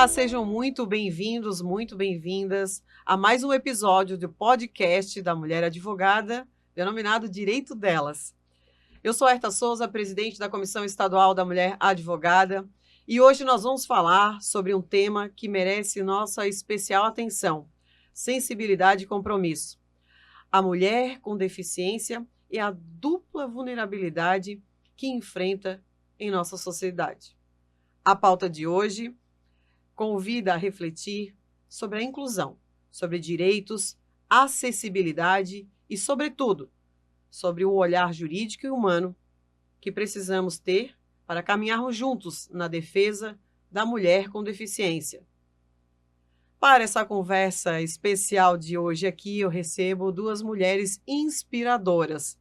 Olá, sejam muito bem-vindos, muito bem-vindas a mais um episódio do podcast da Mulher Advogada, denominado Direito Delas. Eu sou Herta Souza, presidente da Comissão Estadual da Mulher Advogada, e hoje nós vamos falar sobre um tema que merece nossa especial atenção: sensibilidade e compromisso. A mulher com deficiência e a dupla vulnerabilidade que enfrenta em nossa sociedade. A pauta de hoje convida a refletir sobre a inclusão, sobre direitos, acessibilidade e, sobretudo, sobre o olhar jurídico e humano que precisamos ter para caminharmos juntos na defesa da mulher com deficiência. Para essa conversa especial de hoje aqui, eu recebo duas mulheres inspiradoras.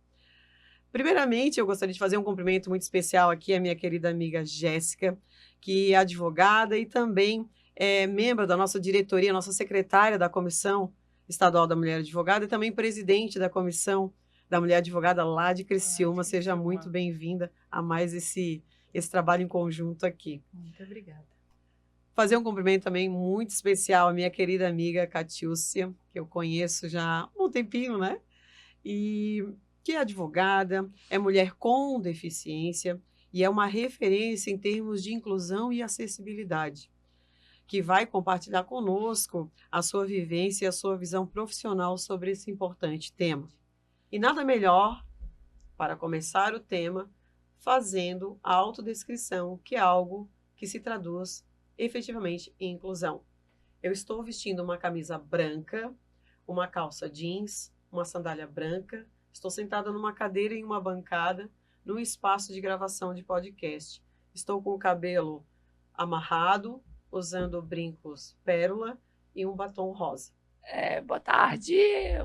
Primeiramente, eu gostaria de fazer um cumprimento muito especial aqui à minha querida amiga Jéssica, que é advogada e também é membro da nossa diretoria, nossa secretária da Comissão Estadual da Mulher Advogada e também presidente da Comissão da Mulher Advogada lá de Criciúma. Seja muito bem-vinda a mais esse trabalho em conjunto aqui. Muito obrigada. Fazer um cumprimento também muito especial à minha querida amiga Catiúcia, que eu conheço já há um tempinho, né? E que é advogada, é mulher com deficiência e é uma referência em termos de inclusão e acessibilidade, que vai compartilhar conosco a sua vivência e a sua visão profissional sobre esse importante tema. E nada melhor para começar o tema fazendo a autodescrição, que é algo que se traduz efetivamente em inclusão. Eu estou vestindo uma camisa branca, uma calça jeans, uma sandália branca. Estou sentada numa cadeira em uma bancada, num espaço de gravação de podcast. Estou com o cabelo amarrado, usando brincos pérola e um batom rosa. Boa tarde,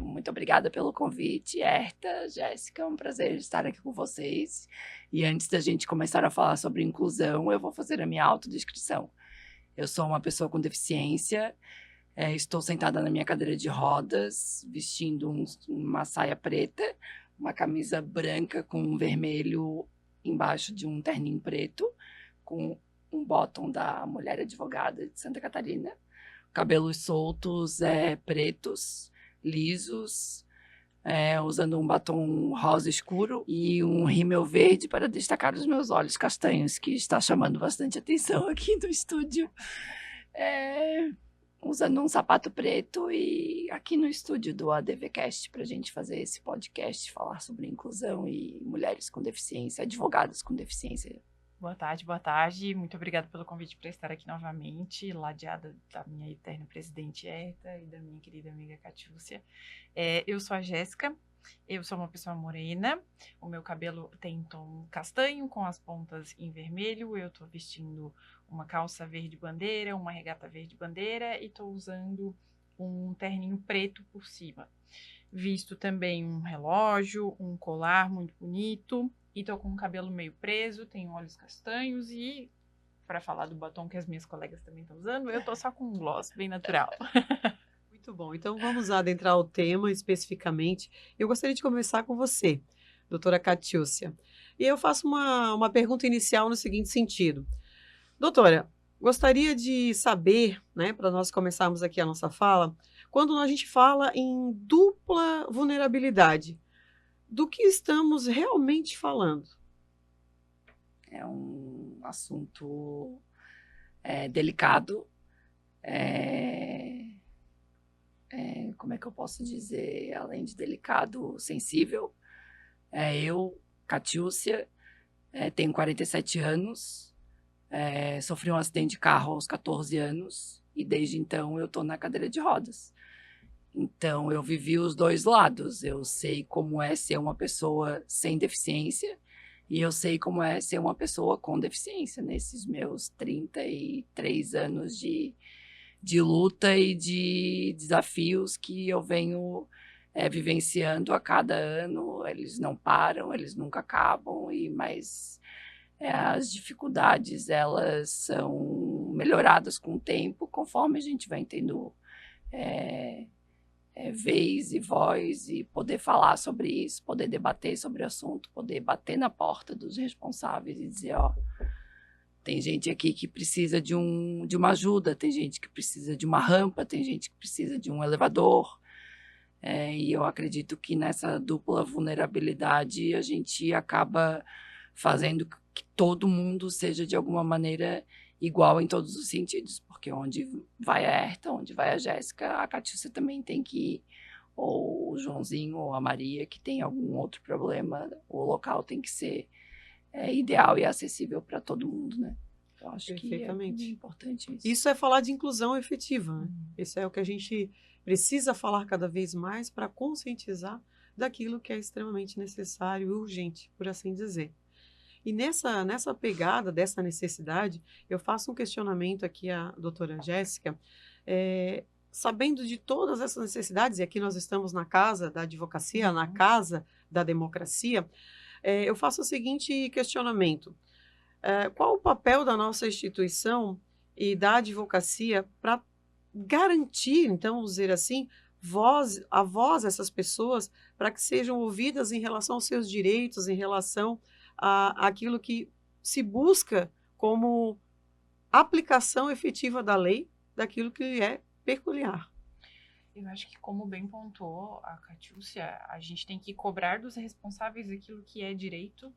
muito obrigada pelo convite, Herta, Jéssica, é um prazer estar aqui com vocês. E antes da gente começar a falar sobre inclusão, eu vou fazer a minha autodescrição. Eu sou uma pessoa com deficiência, estou sentada na minha cadeira de rodas, vestindo uma saia preta, uma camisa branca com vermelho embaixo de um terninho preto, com um bottom da Mulher Advogada de Santa Catarina, cabelos soltos, pretos, lisos, usando um batom rosa escuro e um rímel verde para destacar os meus olhos castanhos, que está chamando bastante atenção aqui no estúdio. Usando um sapato preto e aqui no estúdio do ADVcast para a gente fazer esse podcast, falar sobre inclusão e mulheres com deficiência, advogadas com deficiência. Boa tarde. Muito obrigada pelo convite para estar aqui novamente, ladeada da minha eterna presidente Herta e da minha querida amiga Catiúcia. Eu sou a Jéssica, eu sou uma pessoa morena, o meu cabelo tem tom castanho com as pontas em vermelho, eu estou vestindo uma calça verde bandeira, uma regata verde bandeira e estou usando um terninho preto por cima. Visto também um relógio, um colar muito bonito. E tô com o cabelo meio preso, tenho olhos castanhos e, para falar do batom que as minhas colegas também estão usando, eu tô só com um gloss bem natural. Muito bom, então vamos adentrar o tema especificamente. Eu gostaria de começar com você, doutora Catiúcia. E eu faço uma pergunta inicial no seguinte sentido. Doutora, gostaria de saber, né, para nós começarmos aqui a nossa fala, quando a gente fala em dupla vulnerabilidade, do que estamos realmente falando? É um assunto delicado, como é que eu posso dizer, além de delicado, sensível. Eu, Catiúcia, tenho 47 anos, sofri um acidente de carro aos 14 anos e desde então eu estou na cadeira de rodas. Então, eu vivi os dois lados. Eu sei como é ser uma pessoa sem deficiência e eu sei como é ser uma pessoa com deficiência nesses meus 33 anos de luta e de desafios que eu venho vivenciando a cada ano. Eles não param, eles nunca acabam, mas as dificuldades, elas são melhoradas com o tempo, conforme a gente vai tendo vez e voz e poder falar sobre isso, poder debater sobre o assunto, poder bater na porta dos responsáveis e dizer, Tem gente aqui que precisa de uma ajuda, tem gente que precisa de uma rampa, tem gente que precisa de um elevador. E eu acredito que nessa dupla vulnerabilidade a gente acaba fazendo que todo mundo seja de alguma maneira igual em todos os sentidos, porque onde vai a Herta, onde vai a Jéssica, a Catiúcia também tem que ir, ou o Joãozinho ou a Maria, que tem algum outro problema, o local tem que ser ideal e acessível para todo mundo, né? Eu acho que é muito importante isso. Isso é falar de inclusão efetiva, né? Isso é o que a gente precisa falar cada vez mais para conscientizar daquilo que é extremamente necessário e urgente, por assim dizer. E nessa pegada dessa necessidade, eu faço um questionamento aqui à doutora Jéssica, sabendo de todas essas necessidades, e aqui nós estamos na casa da advocacia, na casa da democracia, eu faço o seguinte questionamento. Qual o papel da nossa instituição e da advocacia para garantir, então, vamos dizer assim, a voz dessas pessoas para que sejam ouvidas em relação aos seus direitos, em relação àquilo que se busca como aplicação efetiva da lei, daquilo que é peculiar? Eu acho que, como bem pontuou a Catiúcia, a gente tem que cobrar dos responsáveis aquilo que é direito,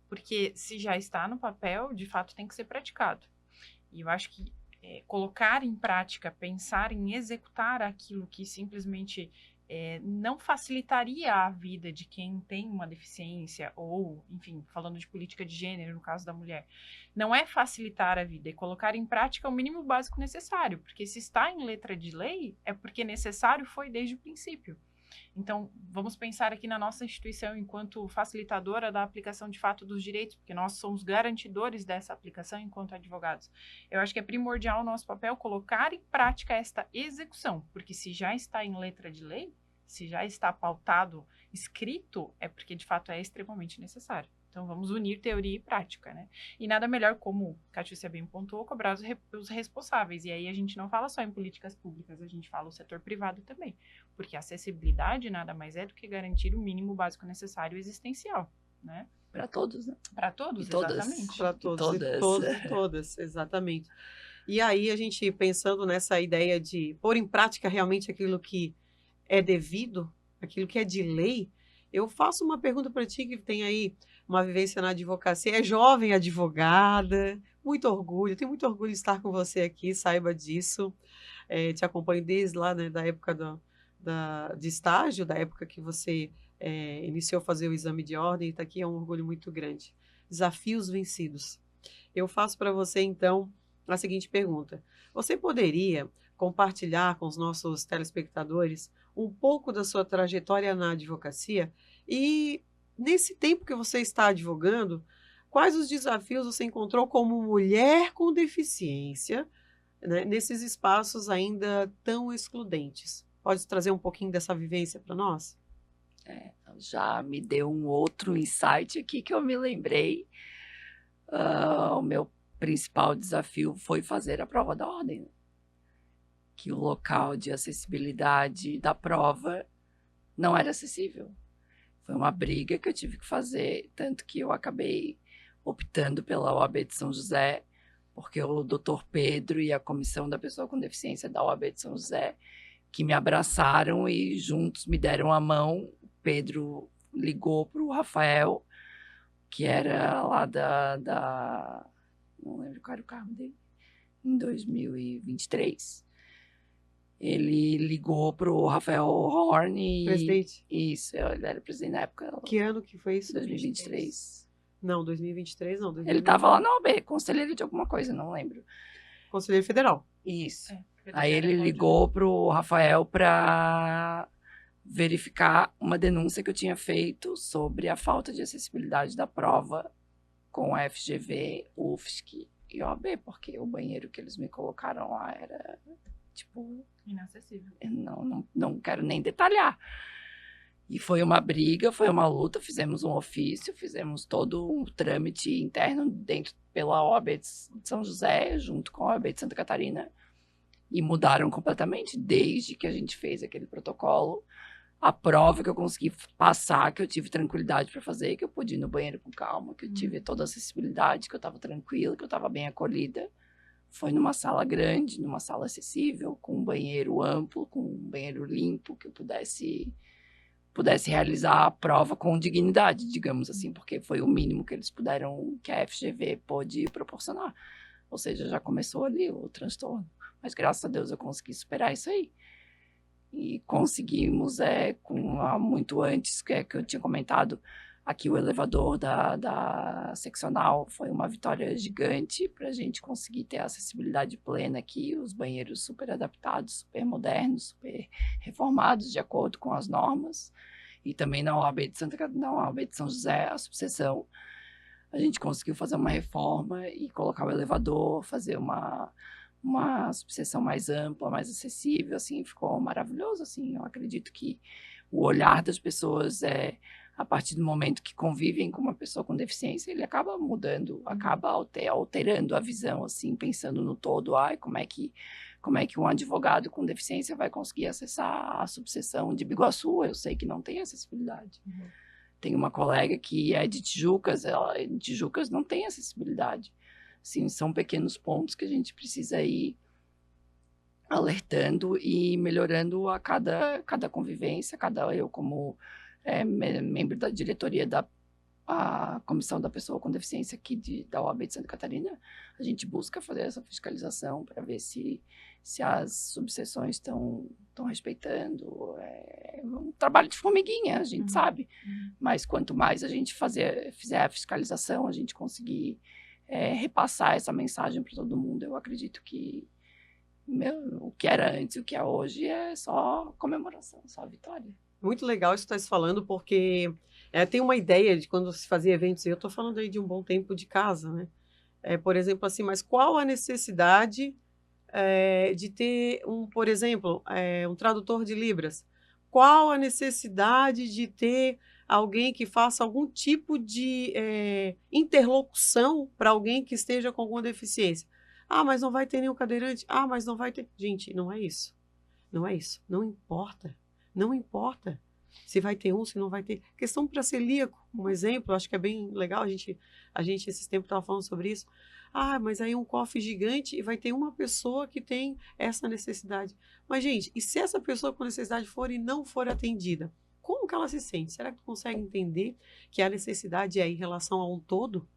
porque se já está no papel, de fato tem que ser praticado. E eu acho que colocar em prática, pensar em executar aquilo que simplesmente não facilitaria a vida de quem tem uma deficiência, ou, enfim, falando de política de gênero, no caso da mulher, não é facilitar a vida, é colocar em prática o mínimo básico necessário, porque se está em letra de lei, é porque necessário foi desde o princípio. Então, vamos pensar aqui na nossa instituição enquanto facilitadora da aplicação de fato dos direitos, porque nós somos garantidores dessa aplicação enquanto advogados. Eu acho que é primordial o nosso papel colocar em prática esta execução, porque se já está em letra de lei, se já está pautado, escrito, é porque de fato é extremamente necessário. Então, vamos unir teoria e prática, né? E nada melhor, como a Catiúcia bem pontuou, cobrar os responsáveis. E aí a gente não fala só em políticas públicas, a gente fala o setor privado também. Porque a acessibilidade nada mais é do que garantir o mínimo básico necessário existencial, né? Para todos, né? Para todos, exatamente. Para todos e todas, exatamente. E aí a gente pensando nessa ideia de pôr em prática realmente aquilo que é devido, aquilo que é de lei, eu faço uma pergunta para ti que tem aí uma vivência na advocacia, é jovem advogada, tenho muito orgulho de estar com você aqui, saiba disso, te acompanho desde lá, né, da época de estágio, da época que você iniciou a fazer o exame de ordem, e está aqui, é um orgulho muito grande. Desafios vencidos. Eu faço para você, então, a seguinte pergunta. Você poderia compartilhar com os nossos telespectadores um pouco da sua trajetória na advocacia e, nesse tempo que você está advogando, quais os desafios você encontrou como mulher com deficiência, né, nesses espaços ainda tão excludentes? Pode trazer um pouquinho dessa vivência para nós? Já me deu um outro insight aqui que eu me lembrei. O meu principal desafio foi fazer a prova da ordem, que o local de acessibilidade da prova não era acessível. Foi uma briga que eu tive que fazer, tanto que eu acabei optando pela OAB de São José, porque o doutor Pedro e a comissão da pessoa com deficiência da OAB de São José, que me abraçaram e juntos me deram a mão. Pedro ligou para o Rafael, que era lá não lembro qual era o cargo dele, em 2023. Ele ligou para o Rafael Horn. Presidente? Isso, ele era presidente na época. Que ano que foi isso? 2023. Não, 2023 não. 2023. Ele estava lá na OAB, conselheiro de alguma coisa, não lembro. Conselheiro federal. Isso. Aí ele ligou para o Rafael para verificar uma denúncia que eu tinha feito sobre a falta de acessibilidade da prova com a FGV, UFSC e OAB, porque o banheiro que eles me colocaram lá era, tipo... inacessível. Não quero nem detalhar. E foi uma briga, foi uma luta, fizemos um ofício, fizemos todo um trâmite interno pela OAB de São José, junto com a OAB de Santa Catarina, e mudaram completamente, desde que a gente fez aquele protocolo. a prova que eu consegui passar, que eu tive tranquilidade para fazer, que eu pude ir no banheiro com calma, que eu tive toda a acessibilidade, que eu estava tranquila, que eu estava bem acolhida. Foi numa sala grande, numa sala acessível, com um banheiro amplo, com um banheiro limpo, que eu pudesse realizar a prova com dignidade, digamos assim, porque foi o mínimo que eles puderam, que a FGV pôde proporcionar. Ou seja, já começou ali o transtorno. Mas graças a Deus eu consegui superar isso aí. E conseguimos, muito antes, que eu tinha comentado, aqui o elevador da seccional foi uma vitória gigante para a gente conseguir ter a acessibilidade plena aqui, os banheiros super adaptados, super modernos, super reformados de acordo com as normas. E também na OAB de São José, a subseção, a gente conseguiu fazer uma reforma e colocar o elevador, fazer uma subseção mais ampla, mais acessível, assim, ficou maravilhoso, assim. Eu acredito que o olhar das pessoas, a partir do momento que convivem com uma pessoa com deficiência, ele acaba mudando, acaba alterando a visão, assim, pensando no todo. Como é que um advogado com deficiência vai conseguir acessar a subseção de Biguaçu? Eu sei que não tem acessibilidade. Tem uma colega que é de Tijucas, Tijucas não tem acessibilidade. Assim, são pequenos pontos que a gente precisa ir alertando e melhorando a cada convivência, eu como membro da diretoria da Comissão da Pessoa com Deficiência aqui da OAB de Santa Catarina, a gente busca fazer essa fiscalização para ver se as subseções estão respeitando. É um trabalho de formiguinha, a gente sabe, mas quanto mais a gente fizer a fiscalização, a gente conseguir repassar essa mensagem para todo mundo, eu acredito que o que era antes e o que é hoje é só comemoração, só vitória. Muito legal isso que está se falando, porque tem uma ideia de quando se fazia eventos, eu estou falando aí de um bom tempo de casa, né? Por exemplo, assim, mas qual a necessidade de ter por exemplo, um tradutor de Libras? Qual a necessidade de ter alguém que faça algum tipo de interlocução para alguém que esteja com alguma deficiência? Ah, mas não vai ter nenhum cadeirante? Ah, mas não vai ter... Gente, não é isso. Não é isso. Não importa. Não importa se vai ter se não vai ter. Questão para celíaco, um exemplo, acho que é bem legal, a gente esses tempos estava falando sobre isso. Ah, mas aí um cofre gigante e vai ter uma pessoa que tem essa necessidade. Mas, gente, e se essa pessoa com necessidade for e não for atendida? Como que ela se sente? Será que tu consegue entender que a necessidade é em relação a um todo?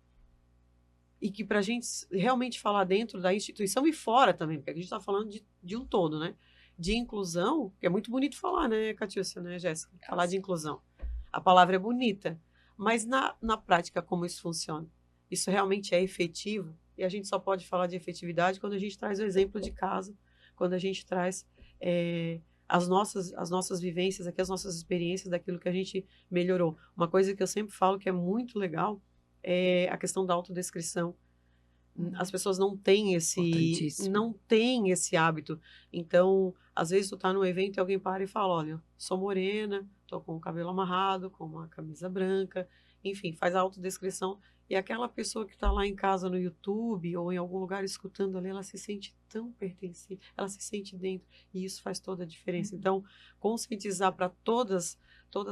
E que para a gente realmente falar dentro da instituição e fora também, porque a gente está falando de um todo, né? De inclusão, que é muito bonito falar, né, Catiúcia, né, Jéssica? Falar de inclusão. A palavra é bonita, mas na prática, como isso funciona? Isso realmente é efetivo? E a gente só pode falar de efetividade quando a gente traz o exemplo de casa, quando a gente traz as nossas vivências aqui, as nossas experiências daquilo que a gente melhorou. Uma coisa que eu sempre falo que é muito legal é a questão da autodescrição. As pessoas não têm esse hábito. Então, às vezes tu tá num evento e alguém para e fala, olha, sou morena, tô com o cabelo amarrado, com uma camisa branca, enfim, faz a autodescrição. E aquela pessoa que está lá em casa no YouTube ou em algum lugar escutando ali, ela se sente tão pertencente, ela se sente dentro, e isso faz toda a diferença. Então, conscientizar para todas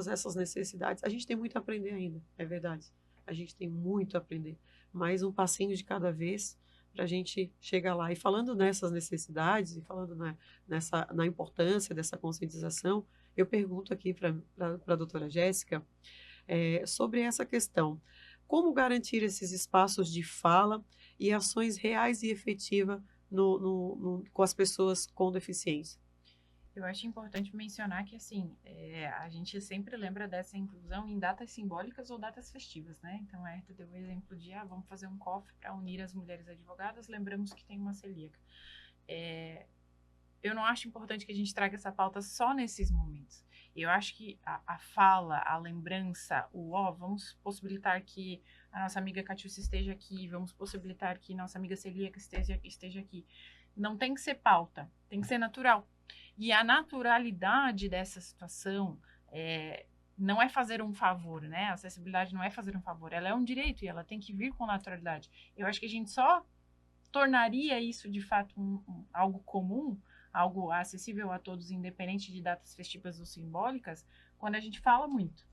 essas necessidades, a gente tem muito a aprender ainda, é verdade. A gente tem muito a aprender. Mais um passinho de cada vez para a gente chegar lá. E falando nessas necessidades, e falando na importância dessa conscientização, eu pergunto aqui para a doutora Jéssica sobre essa questão. Como garantir esses espaços de fala e ações reais e efetivas com as pessoas com deficiência? Eu acho importante mencionar que, assim, a gente sempre lembra dessa inclusão em datas simbólicas ou datas festivas, né? Então, a Herta deu o exemplo de, vamos fazer um cofre para unir as mulheres advogadas, lembramos que tem uma celíaca. Eu não acho importante que a gente traga essa pauta só nesses momentos. Eu acho que a fala, a lembrança, vamos possibilitar que a nossa amiga Catiúcia esteja aqui, vamos possibilitar que nossa amiga celíaca esteja aqui. Não tem que ser pauta, tem que ser natural. E a naturalidade dessa situação não é fazer um favor, né? A acessibilidade não é fazer um favor, ela é um direito e ela tem que vir com naturalidade. Eu acho que a gente só tornaria isso, de fato, algo comum algo acessível a todos, independente de datas festivas ou simbólicas, quando a gente fala muito.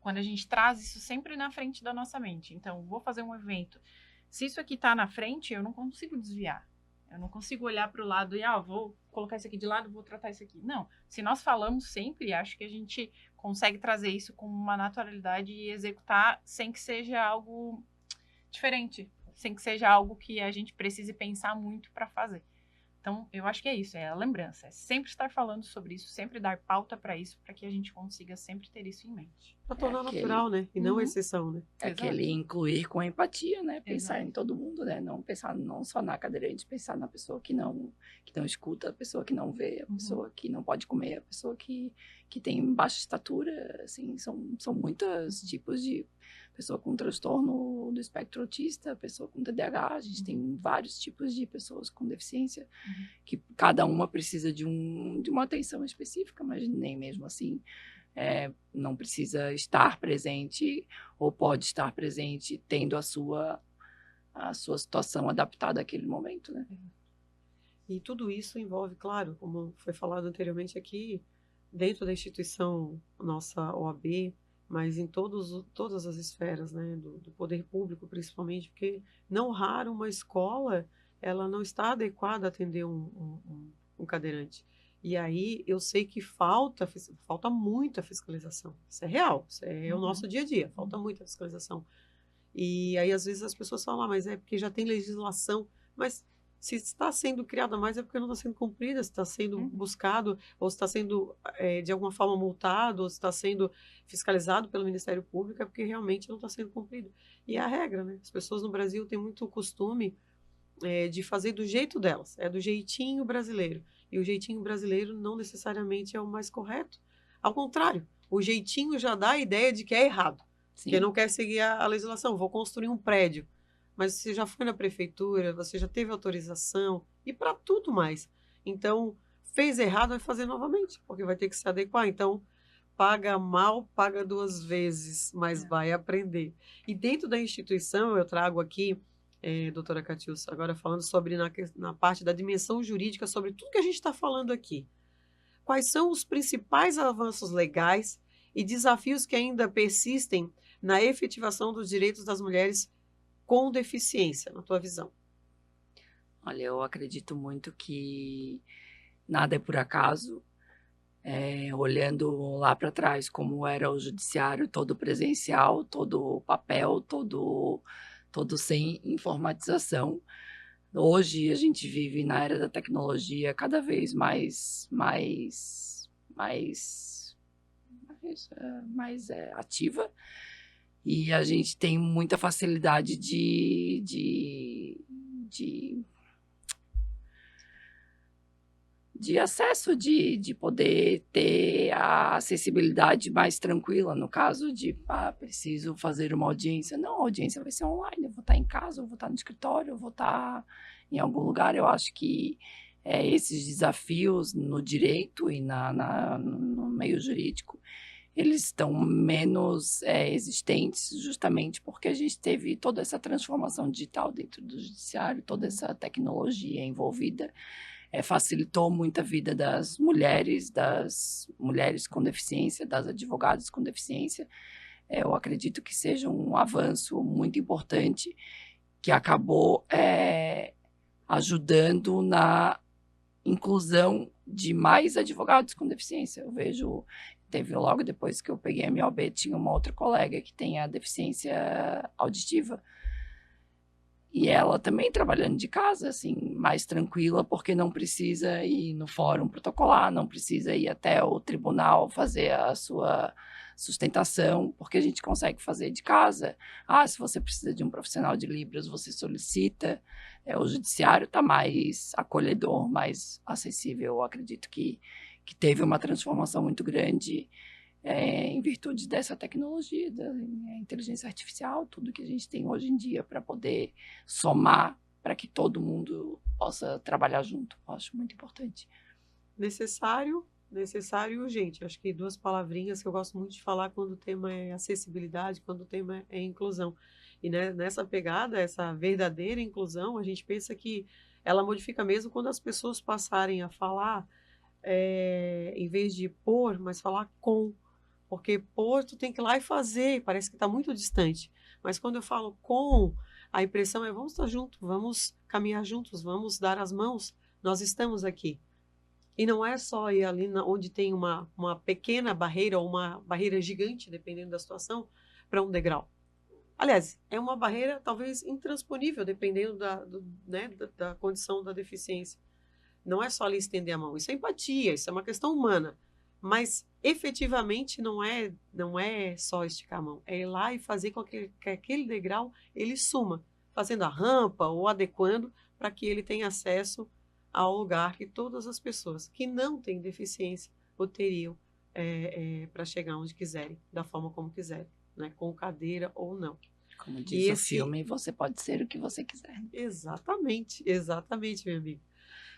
Quando a gente traz isso sempre na frente da nossa mente. Então, vou fazer um evento. Se isso aqui está na frente, eu não consigo desviar. Eu não consigo olhar para o lado e, vou colocar isso aqui de lado, vou tratar isso aqui. Não. Se nós falamos sempre, acho que a gente consegue trazer isso com uma naturalidade e executar sem que seja algo diferente. Sem que seja algo que a gente precise pensar muito para fazer. Então, eu acho que é isso, é a lembrança. É sempre estar falando sobre isso, sempre dar pauta para isso, para que a gente consiga sempre ter isso em mente. Para tornar natural, né? E não exceção, né? É aquele incluir com empatia, né? Pensar Exato. em todo mundo, né? Não pensar não só na cadeirante, pensar na pessoa que não escuta, a pessoa que não vê, a pessoa que não pode comer, a pessoa que tem baixa estatura, assim, são muitos tipos de pessoa com transtorno do espectro autista, pessoa com TDAH, a gente tem vários tipos de pessoas com deficiência, que cada uma precisa de uma atenção específica, mas nem mesmo assim não precisa estar presente ou pode estar presente tendo a sua situação adaptada àquele momento, né? E tudo isso envolve, claro, como foi falado anteriormente aqui, dentro da instituição nossa OAB, mas em todas as esferas, né, do poder público principalmente, porque não raro uma escola ela não está adequada a atender um cadeirante. E aí eu sei que falta muita fiscalização. Isso é real, isso é o nosso dia a dia, falta muita fiscalização. E aí às vezes as pessoas falam, mas é porque já tem legislação, mas se está sendo criada mais é porque não está sendo cumprida, se está sendo buscado, ou se está sendo de alguma forma multado, ou se está sendo fiscalizado pelo Ministério Público, é porque realmente não está sendo cumprido. E é a regra, né? As pessoas no Brasil têm muito costume de fazer do jeito delas, é do jeitinho brasileiro. E o jeitinho brasileiro não necessariamente é o mais correto. Ao contrário, o jeitinho já dá a ideia de que é errado, que não quer seguir a legislação. Vou construir um prédio. Mas você já foi na prefeitura, você já teve autorização e para tudo mais. Então, fez errado, vai fazer novamente, porque vai ter que se adequar. Então, paga mal, paga 2 vezes, mas vai aprender. E dentro da instituição, eu trago aqui, doutora Catiúcia, agora falando sobre na parte da dimensão jurídica, sobre tudo que a gente está falando aqui. Quais são os principais avanços legais e desafios que ainda persistem na efetivação dos direitos das mulheres com deficiência, na tua visão? Olha, eu acredito muito que nada é por acaso. Olhando lá para trás, como era o judiciário todo presencial, todo papel, todo sem informatização. Hoje a gente vive na era da tecnologia cada vez mais ativa. E a gente tem muita facilidade de acesso, de poder ter a acessibilidade mais tranquila, no caso de, preciso fazer uma audiência. Não, a audiência vai ser online, eu vou estar em casa, eu vou estar no escritório, eu vou estar em algum lugar. Eu acho que esses desafios no direito e no meio jurídico, eles estão menos existentes justamente porque a gente teve toda essa transformação digital dentro do judiciário, toda essa tecnologia envolvida, facilitou muito a vida das mulheres com deficiência, das advogadas com deficiência. Eu acredito que seja um avanço muito importante que acabou ajudando na inclusão de mais advogados com deficiência. Eu vejo... Teve logo depois que eu peguei a minha OAB, tinha uma outra colega que tem a deficiência auditiva. E ela também trabalhando de casa, assim, mais tranquila, porque não precisa ir no fórum protocolar, não precisa ir até o tribunal fazer a sua sustentação, porque a gente consegue fazer de casa. Se você precisa de um profissional de Libras, você solicita. O judiciário está mais acolhedor, mais acessível. Eu acredito que teve uma transformação muito grande em virtude dessa tecnologia, da inteligência artificial, tudo que a gente tem hoje em dia para poder somar para que todo mundo possa trabalhar junto. Eu acho muito importante. Necessário e urgente. Acho que 2 palavrinhas que eu gosto muito de falar quando o tema é acessibilidade, quando o tema é inclusão. E nessa pegada, essa verdadeira inclusão, a gente pensa que ela modifica mesmo quando as pessoas passarem a falar, em vez de por, mas falar com. Porque por, tu tem que ir lá e fazer, parece que está muito distante. Mas quando eu falo com, a impressão é vamos estar juntos, vamos caminhar juntos, vamos dar as mãos, nós estamos aqui. E não é só ir ali onde tem uma pequena barreira ou uma barreira gigante, dependendo da situação, para um degrau. Aliás, é uma barreira talvez intransponível, dependendo né, da condição da deficiência. Não é só ali estender a mão, isso é empatia, isso é uma questão humana. Mas efetivamente não é só esticar a mão, é ir lá e fazer com que aquele degrau ele suma, fazendo a rampa ou adequando para que ele tenha acesso ao lugar que todas as pessoas que não têm deficiência o teriam para chegar onde quiserem, da forma como quiserem, né? Com cadeira ou não. Como diz o filme, você pode ser o que você quiser. Exatamente, exatamente, meu amigo.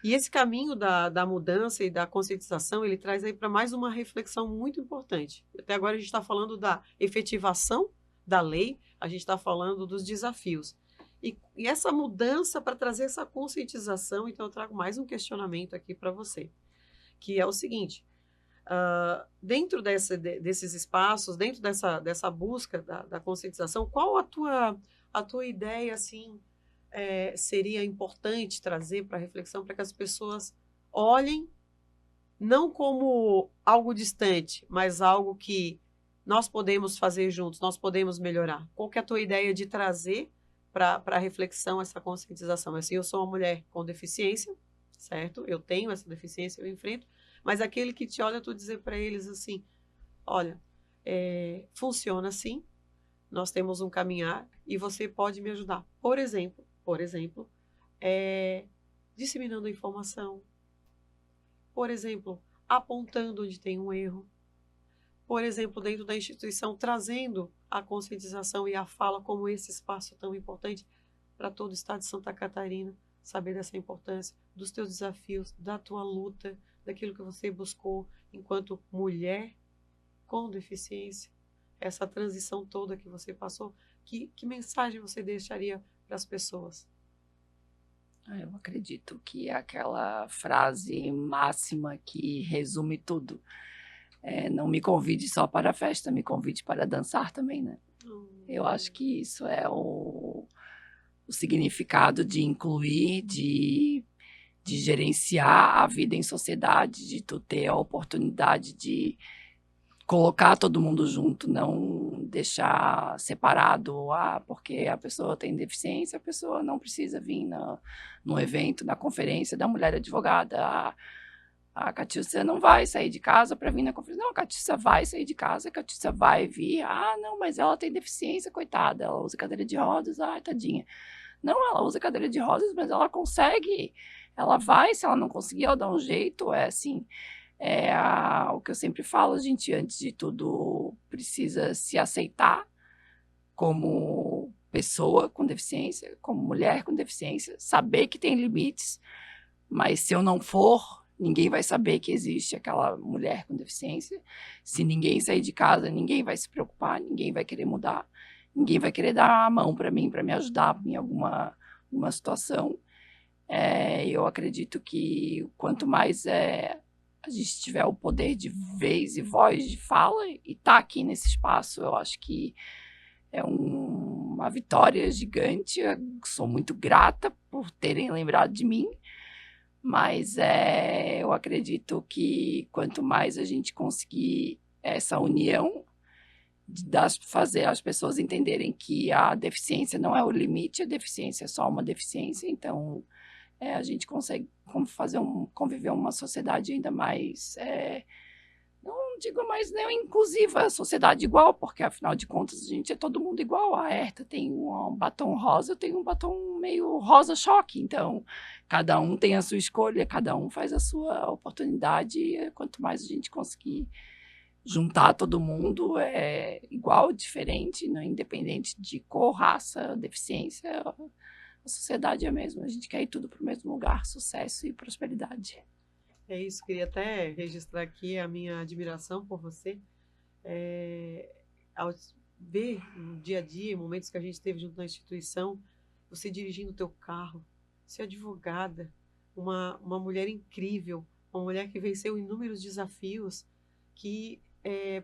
E esse caminho da mudança e da conscientização, ele traz aí para mais uma reflexão muito importante. Até agora a gente está falando da efetivação da lei, a gente está falando dos desafios. E essa mudança para trazer essa conscientização, então eu trago mais um questionamento aqui para você, que é o seguinte, dentro desses espaços, dentro dessa busca da conscientização, qual a tua ideia, assim, seria importante trazer para a reflexão, para que as pessoas olhem, não como algo distante, mas algo que nós podemos fazer juntos, nós podemos melhorar. Qual que é a tua ideia de trazer para a reflexão essa conscientização? Assim, eu sou uma mulher com deficiência, certo? Eu tenho essa deficiência, eu enfrento, mas aquele que te olha, tu dizer para eles assim, olha, funciona assim, nós temos um caminhar e você pode me ajudar. Por exemplo, disseminando a informação. Por exemplo, apontando onde tem um erro. Por exemplo, dentro da instituição, trazendo a conscientização e a fala como esse espaço tão importante para todo o estado de Santa Catarina, saber dessa importância, dos teus desafios, da tua luta, daquilo que você buscou enquanto mulher com deficiência, essa transição toda que você passou, que mensagem você deixaria para as pessoas? Eu acredito que é aquela frase máxima que resume tudo. Não me convide só para a festa, me convide para dançar também, né? Eu acho que isso é o significado de incluir, de gerenciar a vida em sociedade, de tu ter a oportunidade de colocar todo mundo junto, não deixar separado, porque a pessoa tem deficiência, a pessoa não precisa vir no evento, na conferência da mulher advogada. A Catiúcia não vai sair de casa para vir na conferência. Não, a Catiúcia vai sair de casa, a Catiúcia vai vir. Não, mas ela tem deficiência, coitada, ela usa cadeira de rodas, tadinha. Não, ela usa cadeira de rodas, mas ela consegue, ela vai, se ela não conseguir, ela dá um jeito, assim... o que eu sempre falo, a gente, antes de tudo, precisa se aceitar como pessoa com deficiência, como mulher com deficiência, saber que tem limites, mas se eu não for, ninguém vai saber que existe aquela mulher com deficiência. Se ninguém sair de casa, ninguém vai se preocupar, ninguém vai querer mudar, ninguém vai querer dar a mão para mim, para me ajudar em alguma situação. Eu acredito que quanto mais a gente tiver o poder de vez e voz de fala e tá aqui nesse espaço, eu acho que é uma vitória gigante. Eu sou muito grata por terem lembrado de mim, mas eu acredito que quanto mais a gente conseguir essa união, fazer as pessoas entenderem que a deficiência não é o limite, a deficiência é só uma deficiência, então a gente consegue conviver uma sociedade ainda mais, não digo mais inclusiva, sociedade igual, porque afinal de contas a gente é todo mundo igual. A Herta tem um batom rosa, eu tenho um batom meio rosa choque, então cada um tem a sua escolha, cada um faz a sua oportunidade, e quanto mais a gente conseguir juntar todo mundo igual, diferente, não, independente de cor, raça, deficiência, a sociedade é a mesma, a gente quer ir tudo para o mesmo lugar, sucesso e prosperidade. É isso, queria até registrar aqui a minha admiração por você, ao ver no dia a dia, momentos que a gente teve junto na instituição, você dirigindo o teu carro, ser advogada, uma mulher incrível, uma mulher que venceu inúmeros desafios, que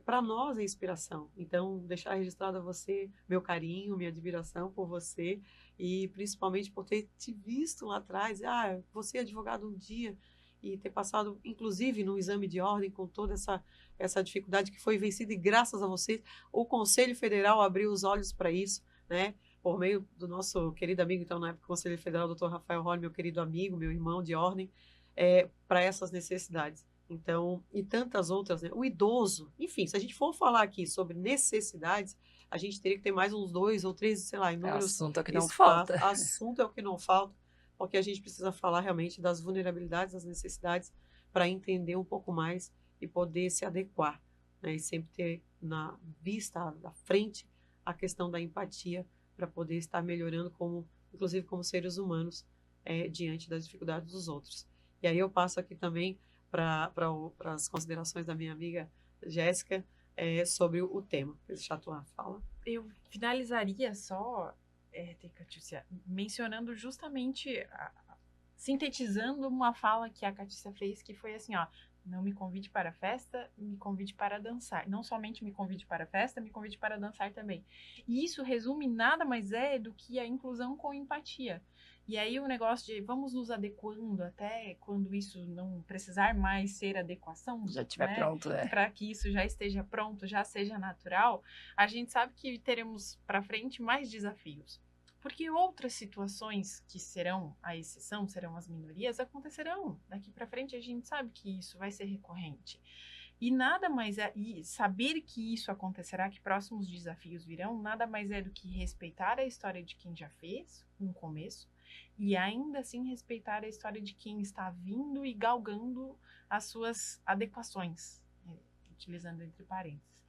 para nós é inspiração. Então, deixar registrado a você meu carinho, minha admiração por você e principalmente por ter te visto lá atrás. Você é advogado um dia e ter passado, inclusive, no exame de ordem com toda essa dificuldade que foi vencida e graças a você, o Conselho Federal abriu os olhos para isso, né? Por meio do nosso querido amigo, então, na época, Conselho Federal, doutor Rafael Rony, meu querido amigo, meu irmão de ordem, para essas necessidades. Então, e tantas outras, né? O idoso, enfim, se a gente for falar aqui sobre necessidades, a gente teria que ter mais uns 2 ou 3, sei lá, inúmeros Assunto é que não espaços. falta. Assunto é o que não falta, porque a gente precisa falar realmente das vulnerabilidades, das necessidades, para entender um pouco mais e poder se adequar, né? E sempre ter na vista, da frente, a questão da empatia, para poder estar melhorando, inclusive como seres humanos, diante das dificuldades dos outros. E aí eu passo aqui também para as considerações da minha amiga Jéssica sobre o tema. Deixar a tua fala. Eu finalizaria só, Catícia, mencionando justamente, sintetizando uma fala que a Catícia fez, que foi assim, ó, não me convide para a festa, me convide para dançar. Não somente me convide para a festa, me convide para dançar também. E isso resume nada mais do que a inclusão com empatia. E aí o negócio de vamos nos adequando até quando isso não precisar mais ser adequação. Já estiver, né? Pronto, para que isso já esteja pronto, já seja natural, a gente sabe que teremos para frente mais desafios. Porque outras situações que serão a exceção, serão as minorias, acontecerão. Daqui para frente a gente sabe que isso vai ser recorrente. E nada mais e saber que isso acontecerá, que próximos desafios virão, nada mais é do que respeitar a história de quem já fez um começo e ainda assim respeitar a história de quem está vindo e galgando as suas adequações, utilizando entre parênteses.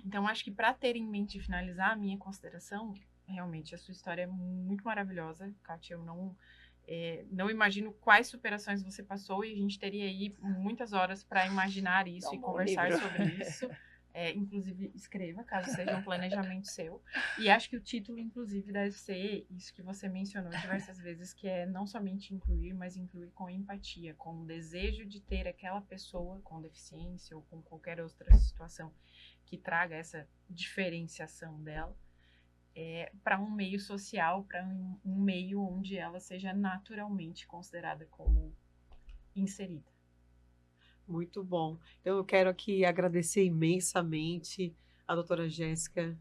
Então, acho que para ter em mente e finalizar a minha consideração, realmente a sua história é muito maravilhosa, Kátia. Eu não imagino quais superações você passou e a gente teria aí muitas horas para imaginar isso e conversar sobre isso. Inclusive, escreva, caso seja um planejamento seu. E acho que o título, inclusive, deve ser isso que você mencionou diversas vezes, que é não somente incluir, mas incluir com empatia, com o desejo de ter aquela pessoa com deficiência ou com qualquer outra situação que traga essa diferenciação dela para um meio social, para um meio onde ela seja naturalmente considerada como inserida. Muito bom. Então, eu quero aqui agradecer imensamente a doutora Jéssica,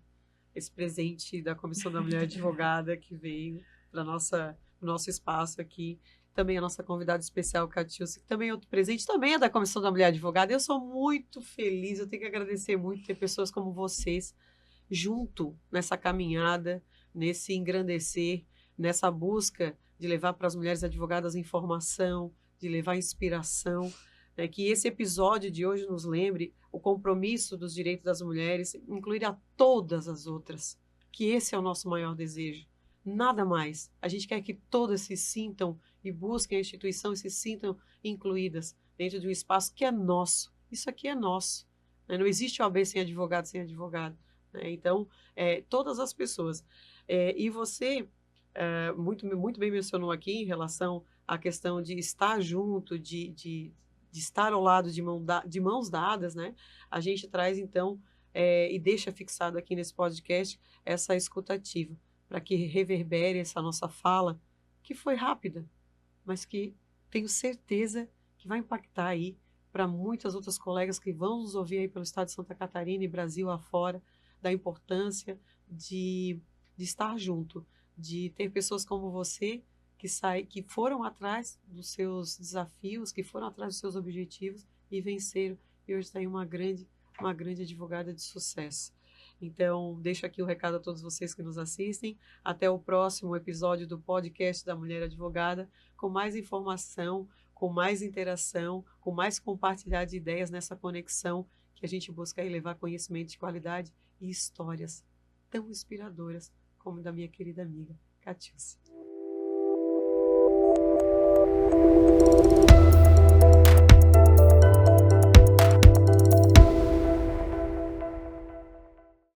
esse presente da Comissão da Mulher Advogada que veio para o nosso espaço aqui. Também a nossa convidada especial, Catícia, que também é outro presente, também é da Comissão da Mulher Advogada. Eu sou muito feliz, eu tenho que agradecer muito ter pessoas como vocês junto nessa caminhada, nesse engrandecer, nessa busca de levar para as mulheres advogadas informação, de levar inspiração. Que esse episódio de hoje nos lembre o compromisso dos direitos das mulheres, incluir a todas as outras, que esse é o nosso maior desejo, nada mais. A gente quer que todas se sintam e busquem a instituição e se sintam incluídas dentro de um espaço que é nosso. Isso aqui é nosso. Não existe OAB sem advogado, sem advogado. Então, todas as pessoas. E você muito, muito bem mencionou aqui em relação à questão de estar junto, de estar ao lado de mãos dadas, né? A gente traz, então, e deixa fixado aqui nesse podcast essa escutativa, para que reverbere essa nossa fala, que foi rápida, mas que tenho certeza que vai impactar aí para muitas outras colegas que vão nos ouvir aí pelo estado de Santa Catarina e Brasil afora, da importância de estar junto, de ter pessoas como você que foram atrás dos seus desafios, que foram atrás dos seus objetivos e venceram. E hoje está aí uma grande advogada de sucesso. Então, deixo aqui o recado a todos vocês que nos assistem. Até o próximo episódio do podcast da Mulher Advogada, com mais informação, com mais interação, com mais compartilhar de ideias nessa conexão que a gente busca aí levar conhecimento de qualidade e histórias tão inspiradoras como da minha querida amiga Catícia.